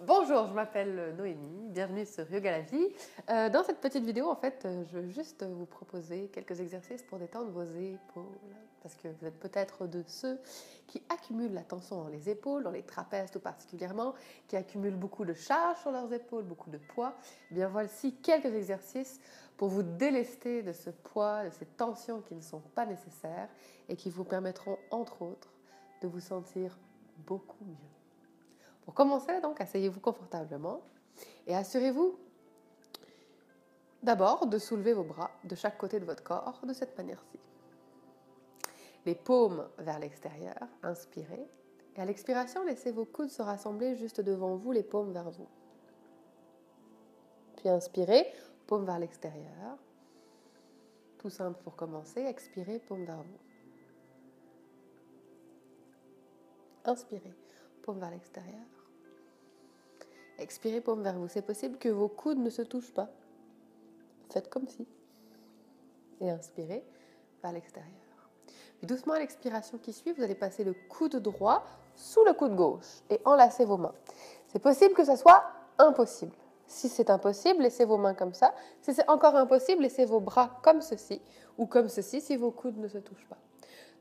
Bonjour, je m'appelle Noémie, bienvenue sur Yoga la vie. Dans cette petite vidéo, en fait, je veux juste vous proposer quelques exercices pour détendre vos épaules. Parce que vous êtes peut-être de ceux qui accumulent la tension dans les épaules, dans les trapèzes tout particulièrement, qui accumulent beaucoup de charges sur leurs épaules, beaucoup de poids. Eh bien, voici quelques exercices pour vous délester de ce poids, de ces tensions qui ne sont pas nécessaires et qui vous permettront, entre autres, de vous sentir beaucoup mieux. Pour commencer, donc, asseyez-vous confortablement et assurez-vous d'abord de soulever vos bras de chaque côté de votre corps de cette manière-ci. Les paumes vers l'extérieur, inspirez. Et à l'expiration, laissez vos coudes se rassembler juste devant vous, les paumes vers vous. Puis inspirez, paumes vers l'extérieur. Tout simple pour commencer, expirez, paumes vers vous. Inspirez, paumes vers l'extérieur. Expirez, paume vers vous. C'est possible que vos coudes ne se touchent pas. Faites comme si. Et inspirez vers l'extérieur. Puis doucement à l'expiration qui suit, vous allez passer le coude droit sous le coude gauche et enlacer vos mains. C'est possible que ça soit impossible. Si c'est impossible, laissez vos mains comme ça. Si c'est encore impossible, laissez vos bras comme ceci ou comme ceci si vos coudes ne se touchent pas.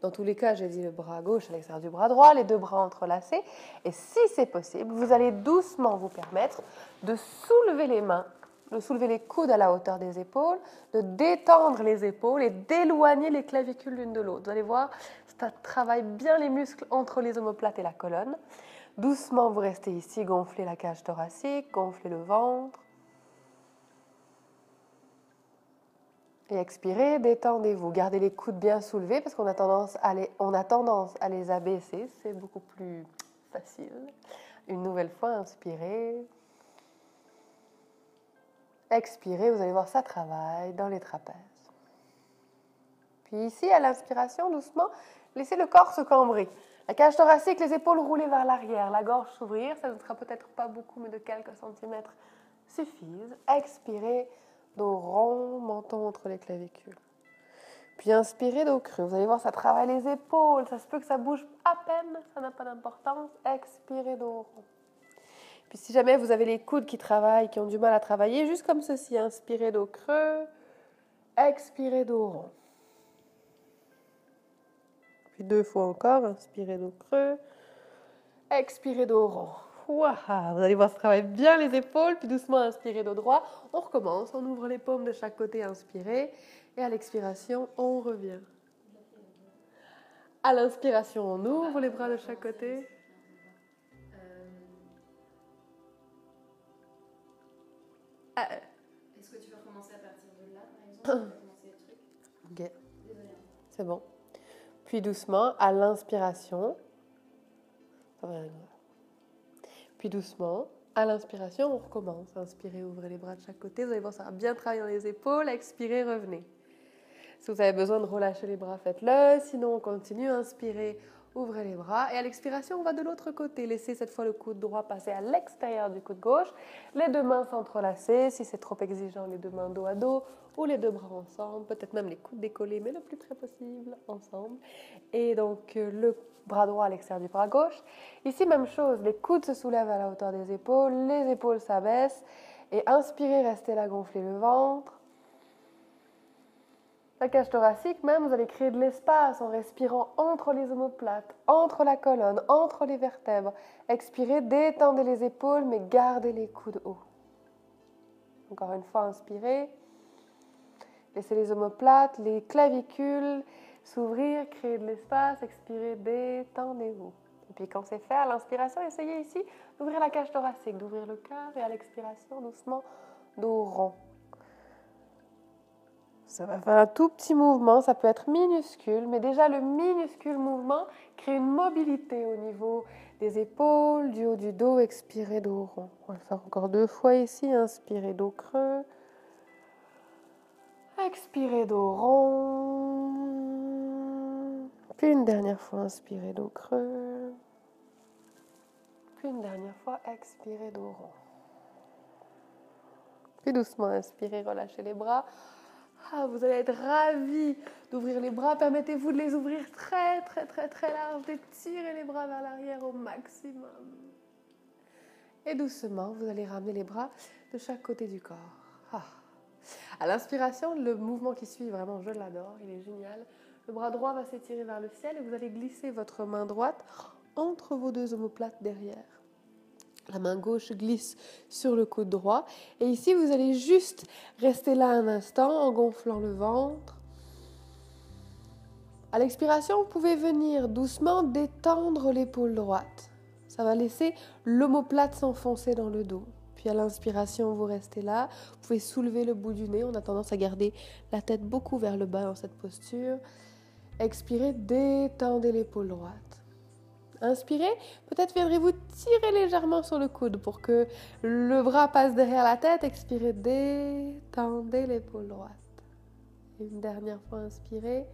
Dans tous les cas, j'ai dit le bras gauche à l'extérieur du bras droit, les deux bras entrelacés. Et si c'est possible, vous allez doucement vous permettre de soulever les mains, de soulever les coudes à la hauteur des épaules, de détendre les épaules et d'éloigner les clavicules l'une de l'autre. Vous allez voir, ça travaille bien les muscles entre les omoplates et la colonne. Doucement, vous restez ici, gonflez la cage thoracique, gonflez le ventre. Et expirez, détendez-vous. Gardez les coudes bien soulevés parce qu'on a tendance à les abaisser. C'est beaucoup plus facile. Une nouvelle fois, inspirez. Expirez, vous allez voir, ça travaille dans les trapèzes. Puis ici, à l'inspiration, doucement, laissez le corps se cambrer. La cage thoracique, les épaules roulées vers l'arrière, la gorge s'ouvrir. Ça ne sera peut-être pas beaucoup, mais de quelques centimètres suffisent. Expirez. Dos rond, menton entre les clavicules. Puis inspirez, dos creux. Vous allez voir, ça travaille les épaules. Ça se peut que ça bouge à peine, ça n'a pas d'importance. Expirez, dos rond. Puis si jamais vous avez les coudes qui travaillent, qui ont du mal à travailler, juste comme ceci, inspirez, dos creux. Expirez, dos rond. Puis deux fois encore, inspirez, dos creux. Expirez, dos rond. Wow, vous allez voir, ça travaille bien les épaules, puis doucement inspirez dos droit. On recommence, on ouvre les paumes de chaque côté, inspirez, et à l'expiration, on revient. À l'inspiration, on ouvre les bras de chaque côté. Est-ce que tu veux recommencer à partir de là, par exemple? Tu veux commencer les trucs? Ok, Désolée. c'est bon. Puis doucement, à l'inspiration. Puis doucement, à l'inspiration, on recommence. Inspirez, ouvrez les bras de chaque côté. Vous allez voir, ça va bien travailler dans les épaules. Expirez, revenez. Si vous avez besoin de relâcher les bras, faites-le. Sinon, on continue. Inspirez, ouvrez les bras. Et à l'expiration, on va de l'autre côté. Laissez cette fois le coude droit passer à l'extérieur du coude gauche. Les deux mains s'entrelacer. Si c'est trop exigeant, les deux mains dos à dos ou les deux bras ensemble. Peut-être même les coudes décollés, mais le plus près possible, ensemble. Et donc, le bras droit à l'extérieur du bras gauche. Ici, même chose. Les coudes se soulèvent à la hauteur des épaules. Les épaules s'abaissent. Et inspirez, restez là, gonflez le ventre. La cage thoracique, même, vous allez créer de l'espace en respirant entre les omoplates, entre la colonne, entre les vertèbres. Expirez, détendez les épaules, mais gardez les coudes hauts. Encore une fois, inspirez. Laissez les omoplates, les clavicules s'ouvrir, créer de l'espace. Expirez, détendez-vous. Et puis quand c'est fait, à l'inspiration, essayez ici d'ouvrir la cage thoracique, d'ouvrir le cœur. Et à l'expiration, doucement, dos rond. Ça va faire un tout petit mouvement, ça peut être minuscule, mais déjà le minuscule mouvement crée une mobilité au niveau des épaules, du haut du dos, expirez, dos rond. On va le faire encore deux fois ici, inspirez, dos creux, expirez, dos rond, puis une dernière fois, inspirez, dos creux, puis une dernière fois, expirez, dos rond. Puis doucement, inspirez, relâchez les bras. Ah, vous allez être ravis d'ouvrir les bras. Permettez-vous de les ouvrir très large, d'étirer les bras vers l'arrière au maximum. Et doucement, vous allez ramener les bras de chaque côté du corps. Ah. À l'inspiration, le mouvement qui suit, vraiment, je l'adore, il est génial. Le bras droit va s'étirer vers le ciel et vous allez glisser votre main droite entre vos deux omoplates derrière. La main gauche glisse sur le coude droit. Et ici, vous allez juste rester là un instant en gonflant le ventre. À l'expiration, vous pouvez venir doucement détendre l'épaule droite. Ça va laisser l'omoplate s'enfoncer dans le dos. Puis à l'inspiration, vous restez là. Vous pouvez soulever le bout du nez. On a tendance à garder la tête beaucoup vers le bas dans cette posture. Expirez, détendez l'épaule droite. Inspirez, peut-être viendrez-vous tirer légèrement sur le coude pour que le bras passe derrière la tête. Expirez, détendez l'épaule droite. Une dernière fois, inspirez.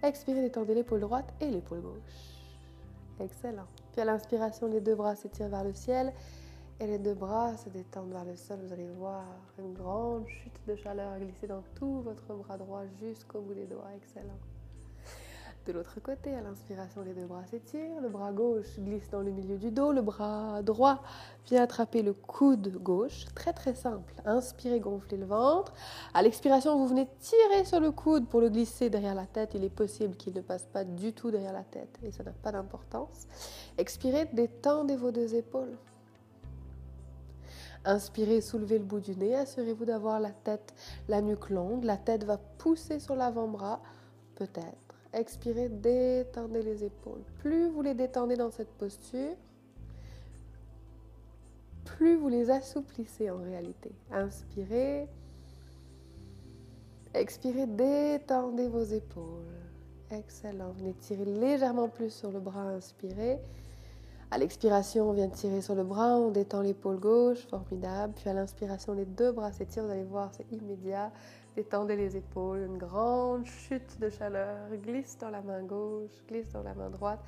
Expirez, détendez l'épaule droite et l'épaule gauche. Excellent. Puis à l'inspiration, les deux bras s'étirent vers le ciel et les deux bras se détendent vers le sol. Vous allez voir une grande chute de chaleur glisser dans tout votre bras droit jusqu'au bout des doigts. Excellent. De l'autre côté, à l'inspiration, les deux bras s'étirent. Le bras gauche glisse dans le milieu du dos. Le bras droit vient attraper le coude gauche. Très très simple. Inspirez, gonflez le ventre. À l'expiration, vous venez tirer sur le coude pour le glisser derrière la tête. Il est possible qu'il ne passe pas du tout derrière la tête et ça n'a pas d'importance. Expirez, détendez vos deux épaules. Inspirez, soulevez le bout du nez. Assurez-vous d'avoir la tête, la nuque longue. La tête va pousser sur l'avant-bras, peut-être. Expirez, détendez les épaules. Plus vous les détendez dans cette posture, plus vous les assouplissez en réalité. Inspirez. Expirez, détendez vos épaules. Excellent. Venez tirer légèrement plus sur le bras. Inspirez. À l'expiration, on vient tirer sur le bras, on détend l'épaule gauche, formidable. Puis à l'inspiration, les deux bras s'étirent, vous allez voir, c'est immédiat. Détendez les épaules, une grande chute de chaleur, glisse dans la main gauche, glisse dans la main droite.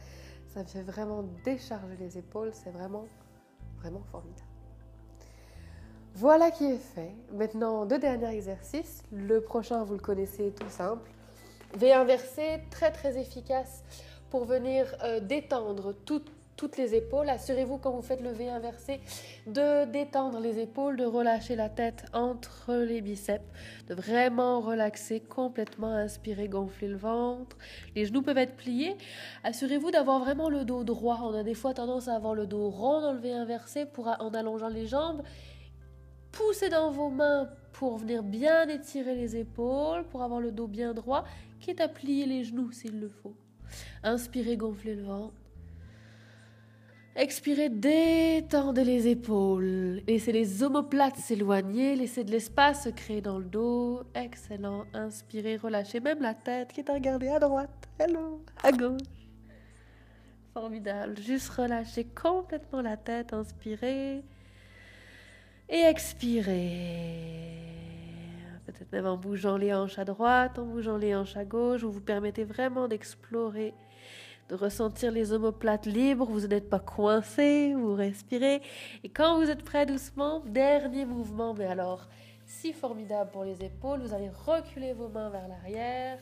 Ça fait vraiment décharger les épaules, c'est vraiment, vraiment formidable. Voilà qui est fait. Maintenant, deux derniers exercices. Le prochain, vous le connaissez, tout simple. V inversé, très très efficace pour venir détendre toutes les épaules. Assurez-vous quand vous faites le V inversé de détendre les épaules, de relâcher la tête entre les biceps, de vraiment relaxer complètement, inspirer, gonfler le ventre. Les genoux peuvent être pliés. Assurez-vous d'avoir vraiment le dos droit. On a des fois tendance à avoir le dos rond dans le V inversé en allongeant les jambes. Poussez dans vos mains pour venir bien étirer les épaules, pour avoir le dos bien droit, quitte à plier les genoux s'il le faut. Inspirez, gonflez le ventre. Expirez, détendez les épaules. Laissez les omoplates s'éloigner. Laissez de l'espace se créer dans le dos. Excellent. Inspirez, relâchez même la tête qui est à regarder à droite. Hello. À gauche. Formidable. Juste relâchez complètement la tête. Inspirez. Et expirez. Peut-être même en bougeant les hanches à droite, en bougeant les hanches à gauche. Vous vous permettez vraiment d'explorer, de ressentir les omoplates libres, vous n'êtes pas coincé, vous respirez. Et quand vous êtes prêt doucement, dernier mouvement, mais alors si formidable pour les épaules, vous allez reculer vos mains vers l'arrière,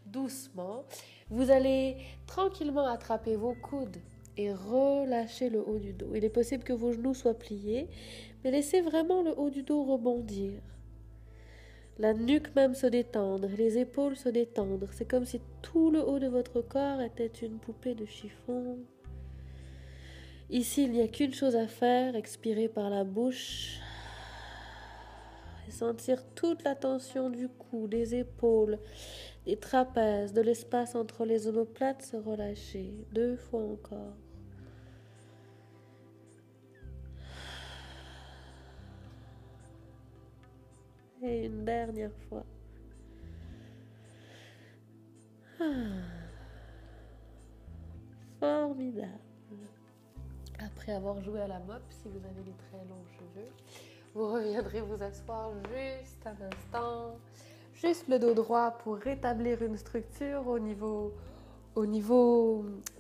doucement. Vous allez tranquillement attraper vos coudes et relâcher le haut du dos. Il est possible que vos genoux soient pliés, mais laissez vraiment le haut du dos rebondir. La nuque même se détendre, les épaules se détendre. C'est comme si tout le haut de votre corps était une poupée de chiffon. Ici, il n'y a qu'une chose à faire, expirer par la bouche et sentir toute la tension du cou, des épaules, des trapèzes, de l'espace entre les omoplates se relâcher. 2 fois encore. Et une dernière fois. Formidable. Après avoir joué à la mop, si vous avez des très longs cheveux, vous reviendrez vous asseoir juste un instant, juste le dos droit pour rétablir une structure au niveau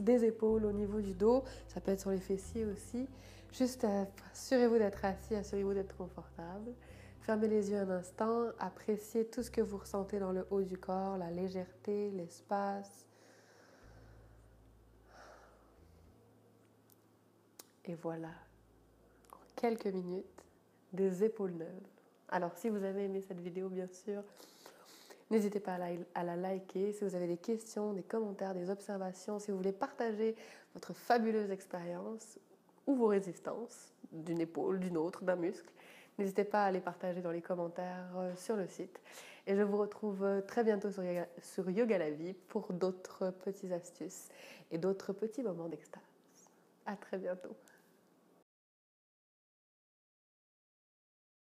des épaules, au niveau du dos. Ça peut être sur les fessiers aussi. Juste assurez-vous d'être assis, assurez-vous d'être confortable. Fermez les yeux un instant, appréciez tout ce que vous ressentez dans le haut du corps, la légèreté, l'espace. Et voilà, en quelques minutes, des épaules neuves. Alors si vous avez aimé cette vidéo, bien sûr, n'hésitez pas à la liker. Si vous avez des questions, des commentaires, des observations, si vous voulez partager votre fabuleuse expérience ou vos résistances d'une épaule, d'une autre, d'un muscle, n'hésitez pas à les partager dans les commentaires sur le site. Et je vous retrouve très bientôt sur Yoga la vie pour d'autres petites astuces et d'autres petits moments d'extase. À très bientôt.